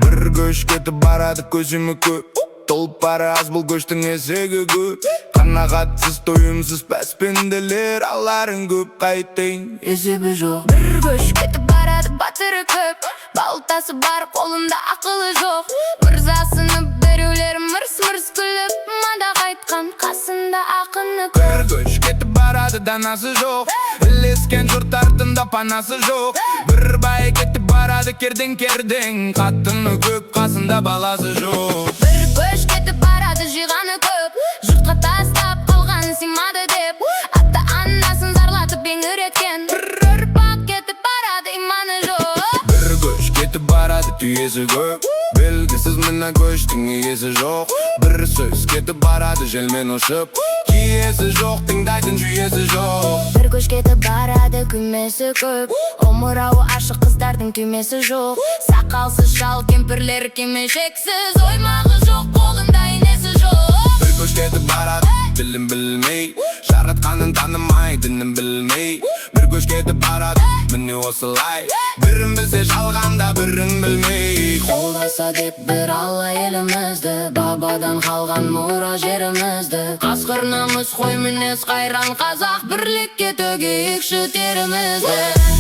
Bir göç ketip barады көзүмө көп, толуп бара аз бул көчтүн эсеги көп. Канагатсыз тоюмсуз пас пенделер, аларын көп кайтейин эсеби жок. Bir göç ketip barады батыры көп, балтасы бар колунда акылы жок. Мырзасыны берүүлөр мырс-мырс күлүп, мада кайткан касында акыны көп. Bir göç ketip barады данасы жок, илескен журт артында панасы жок. Bir бай кетип барады кердең, катыны көп, касында баласы жок. Bir göç ketip barады жыйганы көп, журтка тастап калган сыймады деп, ата анасын зарлатып эңиреткен. Bir ырпак кетип барады иманы жок. Bir göç ketip barады түйеси көп, белгисиз мына көчтүн ээси жок. Bir сөз кетип барады желмен ушуп, киеси жок, тыңдайтын жүйеси жок. Bir göç ketip barады күмөсү көп, омурабы ашык кыздардын күмөсү жок. Сакалсыз шал кемпирлер кимешексиз, оймагы жок, колунда энеси жок. Bir göç ketip barады билим билмей, жаратканын таанымай, динин билмей. Bir göç ketip barады міне осылай, бирин билсе жалганда бирин билмей. Колдаса деп бир алла элимизди, бабадан калган мура жеримизди. Каскыр намыс, кой мүнөз, кайран казак, бирликке төгөйүкшү теримизди.